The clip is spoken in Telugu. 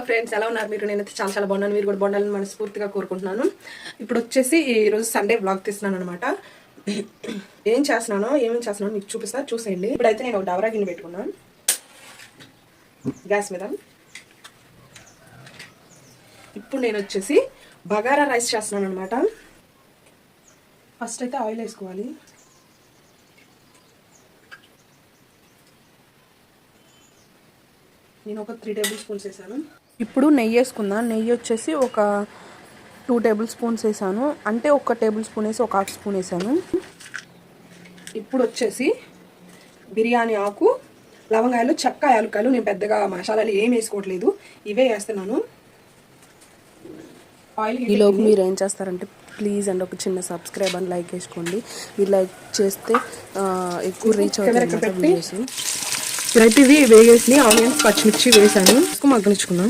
ఫ్రెండ్స్, ఎలా ఉన్నారు మీరు? నేనైతే చాలా చాలా బాగున్నాను. మీరు కూడా బాగుండాలని మనస్ఫూర్తిగా కోరుకుంటున్నాను. ఇప్పుడు వచ్చేసి ఈరోజు సండే వ్లాగ్ తీస్తున్నాను అనమాట. ఏమేమి చేస్తున్నానో మీకు చూపిస్తా, చూసేయండి. ఇప్పుడైతే నేను ఒక డవరా గిన్నె పెట్టుకున్నాను గ్యాస్ మీద. ఇప్పుడు నేను వచ్చేసి బగారా రైస్ చేస్తున్నాను అనమాట. ఫస్ట్ అయితే ఆయిల్ వేసుకోవాలి. నేను ఒక 3 టేబుల్ స్పూన్స్ వేసాను. ఇప్పుడు నెయ్యి వేసుకుందాం. నెయ్యి వచ్చేసి ఒక 2 టేబుల్ స్పూన్స్ వేసాను. అంటే 1 టేబుల్ స్పూన్ వేసి 1/2 స్పూన్ వేసాను. ఇప్పుడు వచ్చేసి బిర్యానీ ఆకు, లవంగాయలు, చెక్క, యాలక్కాయలు. నేను పెద్దగా మసాలాలు ఏం వేసుకోవట్లేదు, ఇవే వేస్తున్నాను. ఆయిల్ ఈలోపు మీరు ఏం చేస్తారంటే ప్లీజ్ అండ్ ఒక చిన్న సబ్స్క్రైబ్ అని లైక్ వేసుకోండి. మీరు లైక్ చేస్తే ఎక్కువ రీచ్ అవుతుంది వీడియోస్. ఇప్పుడైతే ఇవి వేగేసి ఆనియన్స్, పచ్చిమిర్చి వేసాను. మగ్గనిచ్చుకున్నాం.